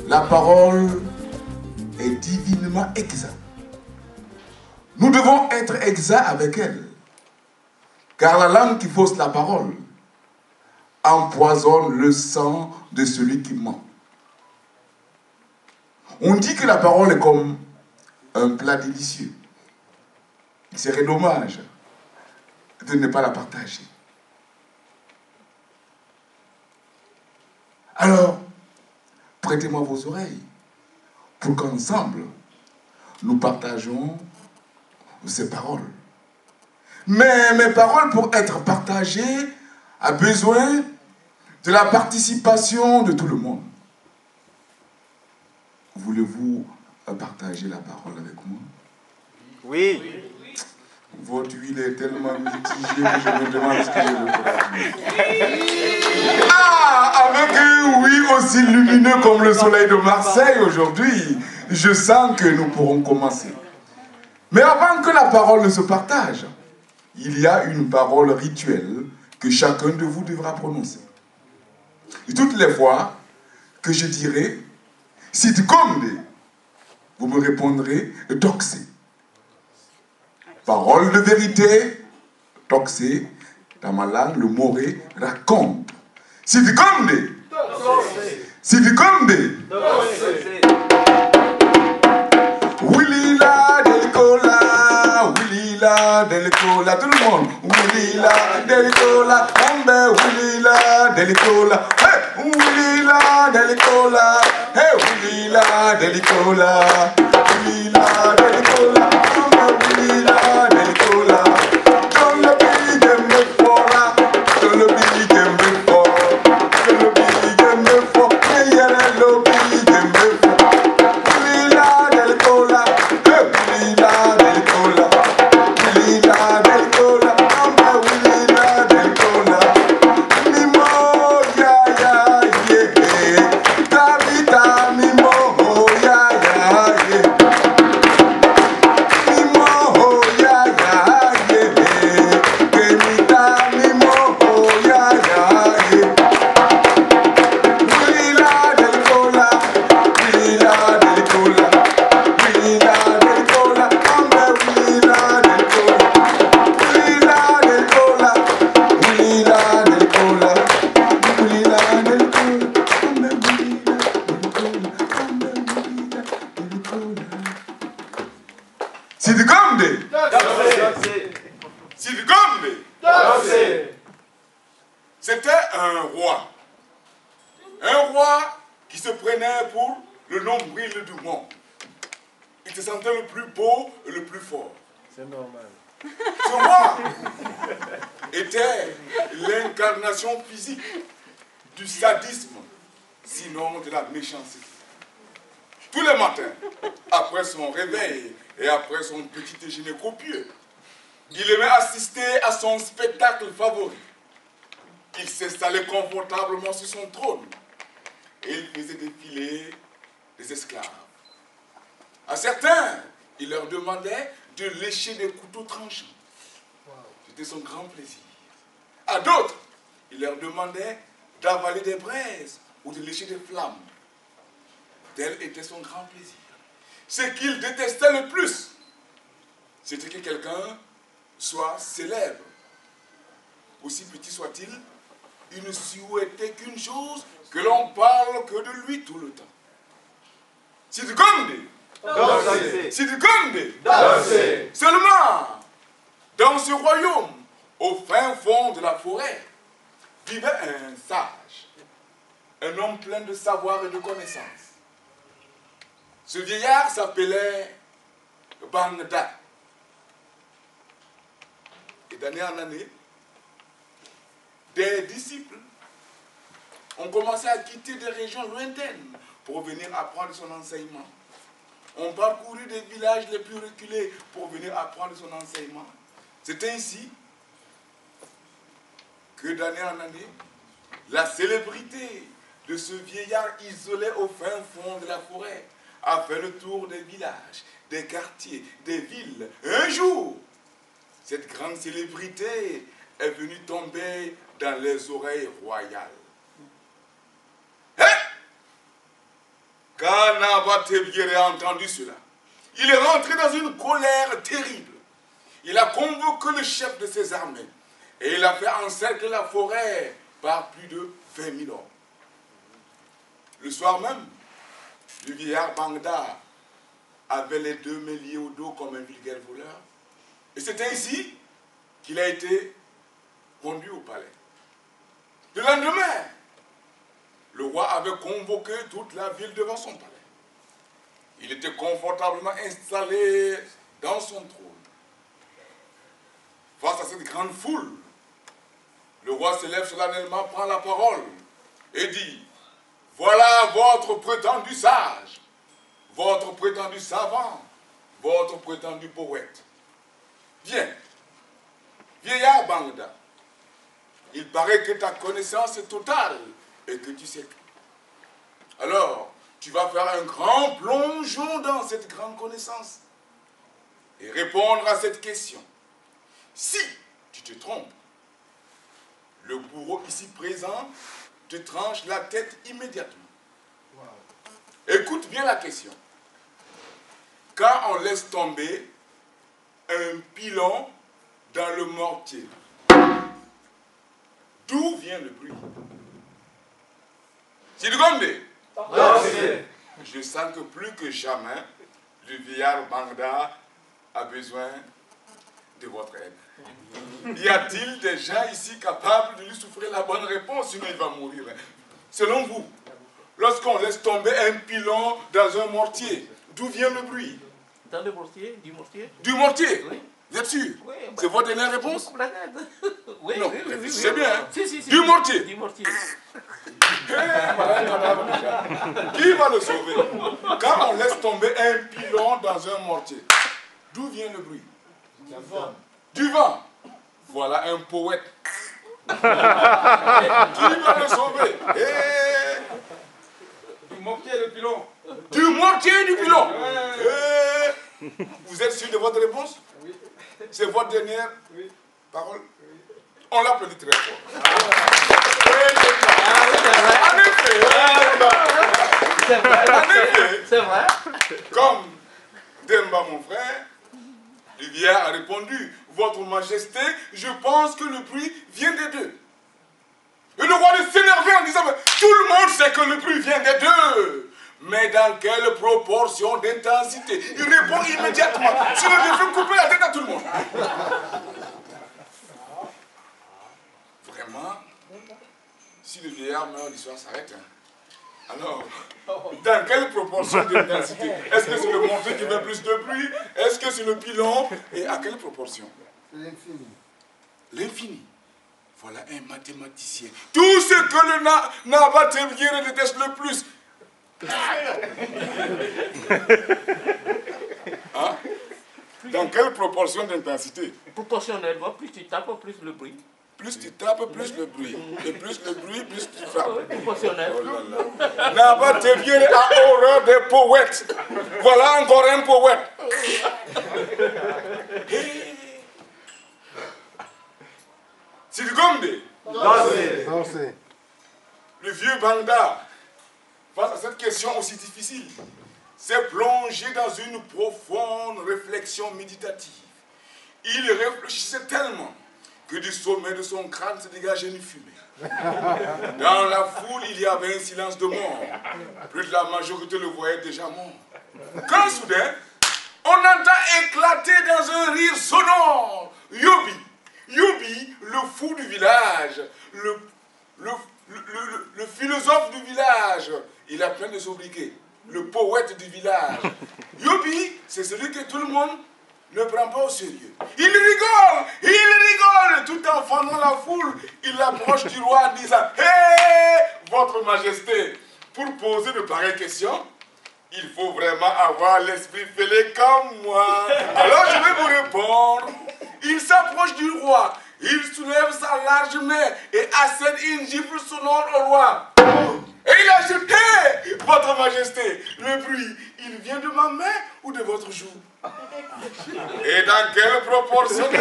La parole est divinement exacte. Nous devons être exacts avec elle. Car la langue qui fausse la parole empoisonne le sang de celui qui ment. On dit que la parole est comme un plat délicieux. Il serait dommage de ne pas la partager. Alors, prêtez-moi vos oreilles pour qu'ensemble, nous partageons ces paroles. Mais mes paroles, pour être partagées, a besoin de la participation de tout le monde. Voulez-vous partager la parole avec moi? Oui. Votre huile est tellement mitigée que je me demande ce que je veux faire. Ah, avec un oui aussi lumineux comme le soleil de Marseille aujourd'hui, je sens que nous pourrons commencer. Mais avant que la parole ne se partage, il y a une parole rituelle que chacun de vous devra prononcer. Et toutes les fois que je dirai « Sit Komde », vous me répondrez « Doxé ». Parole de vérité, Doxé, dans ma langue, le moré raconte. Sit Komde, Sit Komde, Wilila Delikola, Wilila Delikola, tout le monde. Wilila Delikola, Ombe Wilila Delikola, hey, Wilila Delikola, hey, Wilila Delikola, Wilila Delikola, Ombe Wilila Delikola. Don't let me get me for, don't let me get me for, don't let me get me for, yeah, don't let me get me for. Wilila Delikola, hey, Wilila Delikola, Wilila Delikola, Ombe Wilila Delikola. Mimo, ya, ya, yeah, Tabita, Mimo, ya, ya, yeah. Mimo, ya, ya, yeah, Kenita, Mimo, ya, ya, yeah. Wilila Delikola, Wilila Delikola, Wilila Delikola, Ombe Wilila Delikola, Wilila Delikola, Wilila Delikola, Wilila Delikola, Ombe Wilila Delikola, Ombe Wilila Delikola. Sit Komde, Sit Komde. C'était un roi qui se prenait pour le nombril du monde. Il se sentait le plus beau et le plus fort. C'est normal. Ce roi était l'incarnation physique du sadisme, sinon de la méchanceté. Tous les matins, après son réveil et après son petit déjeuner copieux, il aimait assister à son spectacle favori. Il s'installait confortablement sur son trône et il faisait défiler des esclaves. À certains, il leur demandait de lécher des couteaux tranchants. C'était son grand plaisir. À d'autres, il leur demandait d'avaler des braises ou de lécher des flammes. Tel était son grand plaisir. Ce qu'il détestait le plus, c'était que quelqu'un soit célèbre. Aussi petit soit-il, il ne souhaitait qu'une chose, que l'on parle que de lui tout le temps. Sit Komde, Sit Komde. Seulement, dans ce royaume, au fin fond de la forêt, vivait un sage, un homme plein de savoir et de connaissances. Ce vieillard s'appelait Bangda. Et d'année en année, des disciples ont commencé à quitter des régions lointaines pour venir apprendre son enseignement. On parcouru des villages les plus reculés pour venir apprendre son enseignement. C'est ainsi que d'année en année, la célébrité de ce vieillard isolé au fin fond de la forêt a fait le tour des villages, des quartiers, des villes. Un jour, cette grande célébrité est venue tomber dans les oreilles royales. Hein? Quand Nabat-Tébieré a entendu cela, il est rentré dans une colère terrible. Il a convoqué le chef de ses armées et il a fait encercler la forêt par plus de 20 000 hommes. Le soir même, le vieillard Bangda avait les deux mains liées au dos comme un vulgaire voleur. Et c'est ainsi qu'il a été conduit au palais. Le lendemain, le roi avait convoqué toute la ville devant son palais. Il était confortablement installé dans son trône. Face à cette grande foule, le roi se lève solennellement, prend la parole et dit: voilà votre prétendu sage, votre prétendu savant, votre prétendu poète. Viens, vieillard Bangda, il paraît que ta connaissance est totale et que tu sais tout. Alors, tu vas faire un grand plongeon dans cette grande connaissance et répondre à cette question. Si tu te trompes, le bourreau ici présent te tranche la tête immédiatement. Wow. Écoute bien la question. Quand on laisse tomber un pilon dans le mortier, d'où vient le bruit? C'est du Gombe. Je sens que plus que jamais, le vieillard Bangda a besoin de votre aide. Y a-t-il des gens ici capables de lui souffrir la bonne réponse, sinon il va mourir? Selon vous, lorsqu'on laisse tomber un pilon dans un mortier, d'où vient le bruit? Dans le mortier? Du mortier? Du mortier? Oui. Vous êtes sûr? Oui. C'est votre dernière réponse? Oui, non, oui, c'est bien. Hein? Si, du mortier? Du mortier. Qui va le sauver? Quand on laisse tomber un pilon dans un mortier, d'où vient le bruit? Du vent. Voilà un poète. Qui va le sauver? Du mortier et du pilon. Du mortier et du pilon. Vous êtes sûr de votre réponse? Oui. C'est votre dernière parole? Oui. On l'applaudit très fort. En effet, c'est vrai. Comme Demba, mon frère, le vieillard a répondu: votre majesté, je pense que le bruit vient des deux. Et le roi de s'énerver en disant: tout le monde sait que le bruit vient des deux. Mais dans quelle proportion d'intensité? Il répond immédiatement: sinon je vais couper la tête à tout le monde. Vraiment, si le vieillard meurt, l'histoire s'arrête. Hein. Alors, dans quelle proportion d'intensité? Est-ce que c'est le mortier qui fait plus de bruit? Est-ce que c'est le pilon? Et à quelle proportion? L'infini. L'infini. Voilà un mathématicien. Tout ce que le Nabat-Tébieré déteste le plus. Hein? Dans quelle proportion d'intensité? Proportionnellement, plus tu tapes, plus le bruit. Plus tu tapes, plus le bruit. Et plus le bruit, plus tu frappes. Proportionnel. Oh là là. Nabat-Tébieré a horreur des poètes. Voilà encore un poète. C'est du Gombe. Le vieux Bangda, face à cette question aussi difficile, s'est plongé dans une profonde réflexion méditative. Il réfléchissait tellement que du sommet de son crâne se dégageait une fumée. Dans la foule, il y avait un silence de mort. Plus de la majorité le voyait déjà mort. Quand soudain, on entend éclater dans un rire sonore Yobi. Yobi, le fou du village, le philosophe du village, il a plein de sobriquets, le poète du village. Yobi, c'est celui que tout le monde ne prend pas au sérieux. Il rigole, tout en fendant la foule. Il approche du roi en disant: hé, votre majesté, pour poser de pareilles questions, il faut vraiment avoir l'esprit fêlé comme moi. Alors je vais vous répondre. Il s'approche du roi, il soulève sa large main et assène une gifle sonore au roi. Et il ajoute: hé, votre majesté, le bruit, il vient de ma main ou de votre joue? Et dans quelle proportion de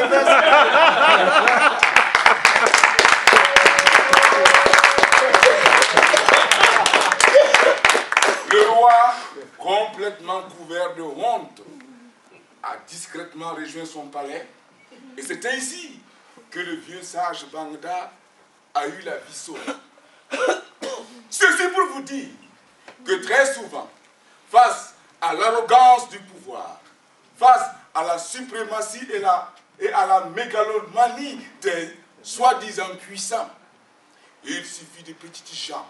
Le roi subitement rejoint son palais. Et c'est ainsi que le vieux sage Bangda a eu la vie sauve. Ceci pour vous dire que très souvent, face à l'arrogance du pouvoir, face à la suprématie et à la mégalomanie des soi-disant puissants, il suffit de petites gens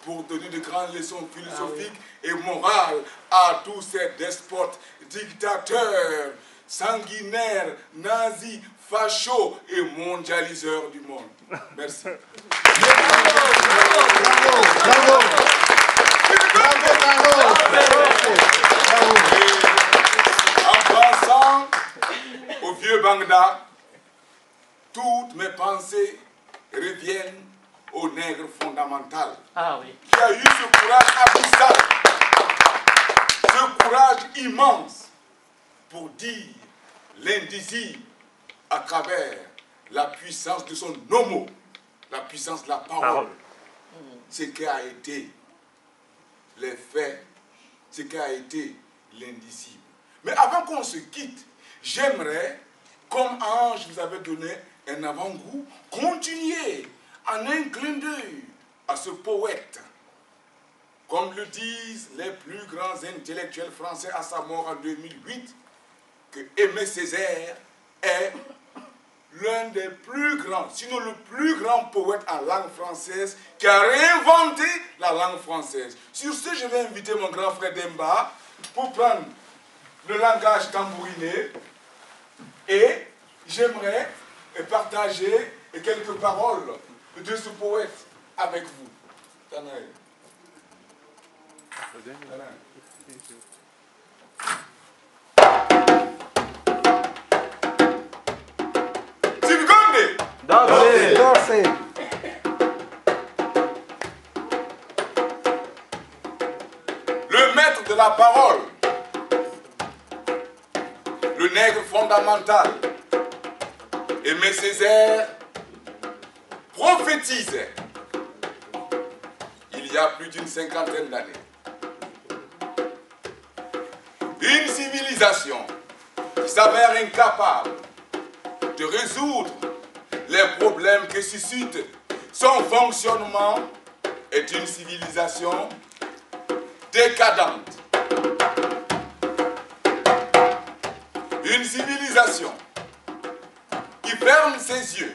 pour donner de grandes leçons philosophiques et morales à tous ces despotes, dictateurs, sanguinaires, nazis, fachos et mondialiseurs du monde. Merci. En pensant au vieux Bangda, toutes mes pensées reviennent au nègre fondamental, qui a eu ce courage abyssal, ce courage immense pour dire l'indicible à travers la puissance de son homo, la puissance de la parole, ce qui a été les faits, ce qui a été l'indicible. Mais avant qu'on se quitte, j'aimerais, comme Ange vous avait donné un avant-goût, continuer en un clin d'œil à ce poète. Comme le disent les plus grands intellectuels français à sa mort en 2008, que Aimé Césaire est l'un des plus grands, sinon le plus grand poète en langue française qui a réinventé la langue française. Sur ce, je vais inviter mon grand frère Demba pour prendre le langage tambouriné et j'aimerais partager quelques paroles de ce poète avec vous. Tanaï. Dansez. Le maître de la parole, le nègre fondamental, Aimé Césaire, prophétisait il y a plus d'une cinquantaine d'années. Une civilisation qui s'avère incapable de résoudre les problèmes que suscite son fonctionnement est une civilisation décadente. Une civilisation qui ferme ses yeux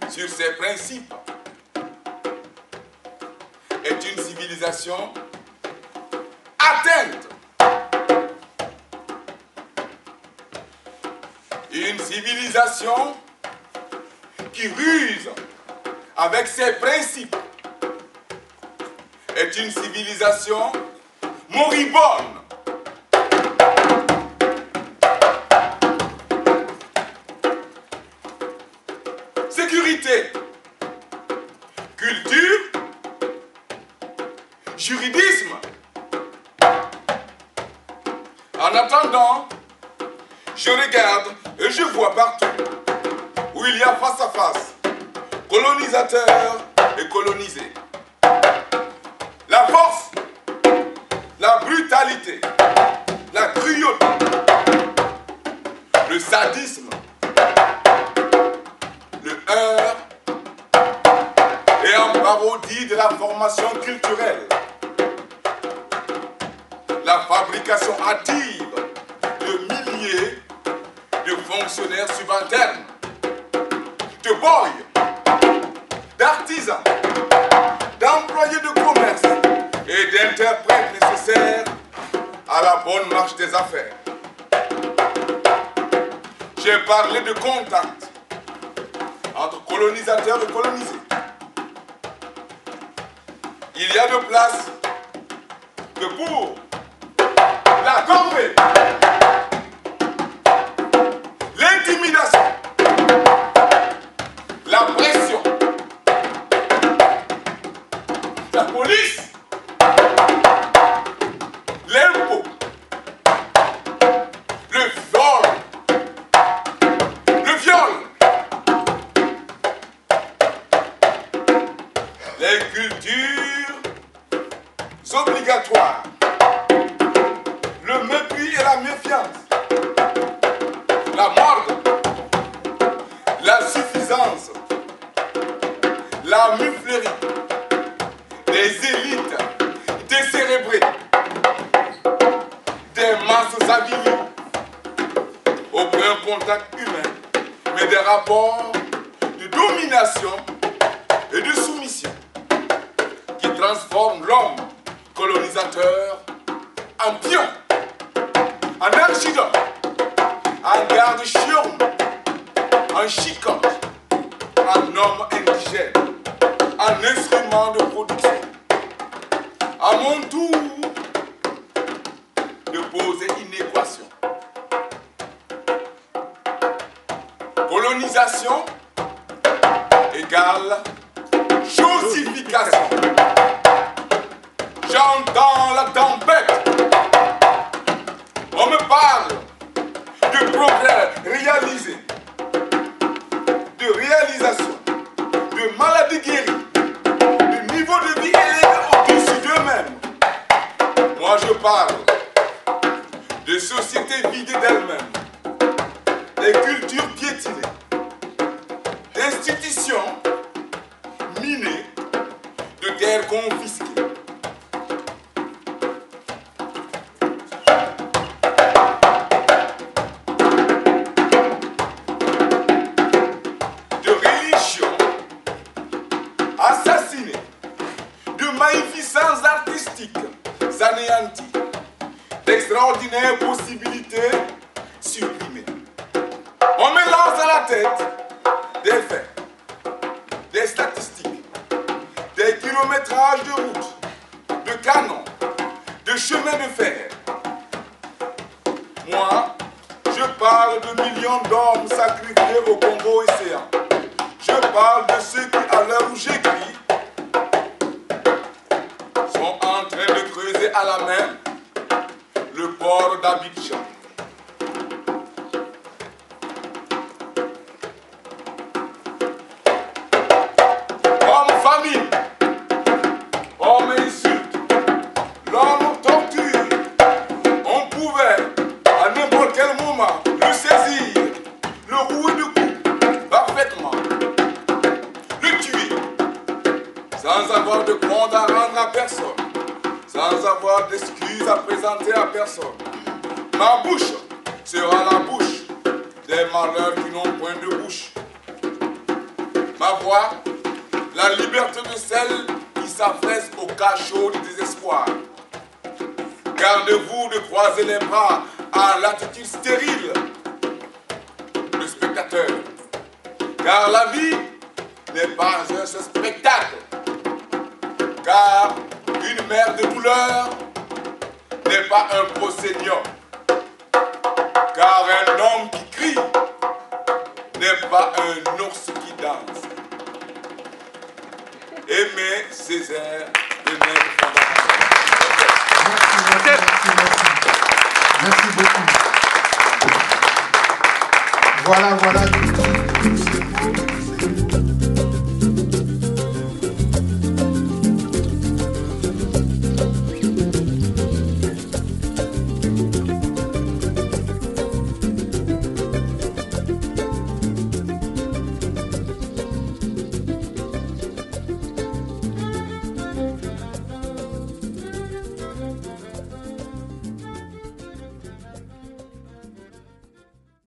sur ses principes est une civilisation atteinte. Une civilisation qui ruse avec ses principes est une civilisation moribonde. Sécurité, culture, juridisme. En attendant, je regarde et je vois partout où il y a face à face colonisateurs et colonisés. La force, la brutalité, la cruauté, le sadisme, le heurt et en parodie de la formation culturelle, la fabrication hâtive de milliers de fonctionnaires subalternes, de boys, d'artisans, d'employés de commerce et d'interprètes nécessaires à la bonne marche des affaires. J'ai parlé de contact entre colonisateurs et colonisés. Il y a de place que pour la corvée, l'intimidation, la pression, la police, l'impôt, le viol, les cultures obligatoires, le mépris et la méfiance la morgue, la suffisance, la muflerie, les élites décérébrées, des masses aviées, aucun contact humain, mais des rapports de domination et de soumission qui transforment l'homme colonisateur en pion, en archidon, en garde-chiourme, en chicotte, en homme indigène, en instrument de production. À mon tour de poser une équation. Colonisation égale chosification. J'entends la tempête. On me parle de progrès réalisé, de réalisation, de maladies guéries, de niveau de vie élevé au-dessus d'eux-mêmes. Moi je parle de sociétés vidées d'elles-mêmes, des cultures piétinées, d'institutions minées, de terres confisquées. De religions assassinées, de magnificences artistiques anéanties, d'extraordinaires possibilités supprimées. On me lance à la tête des faits, des statistiques, des kilométrages de routes, de canons, de chemins de fer. Moi, je parle de millions d'hommes sacrifiés au Congo-Océan. Je parle de ceux qui, à l'heure où j'écris, sont en train de creuser à la main le port d'Abidjan. Homme famine, homme insulte, l'homme torture. On pouvait à n'importe quel moment le saisir, le rouer de coups parfaitement, le tuer, sans avoir de compte à rendre à personne, sans avoir d'excuses à présenter à personne. Ma bouche sera la bouche des malheurs qui n'ont point de bouche. Ma voix, la liberté de celle qui s'affaisse au cachot du désespoir. Gardez-vous de croiser les bras à l'attitude stérile de spectateur. Car la vie n'est pas un seul spectacle. Car une mère de douleur n'est pas un procénium. Car un homme qui crie n'est pas un ours qui danse. Aimé Césaire de Nègre Fondamental. Merci beaucoup. Voilà. Tous ces mots,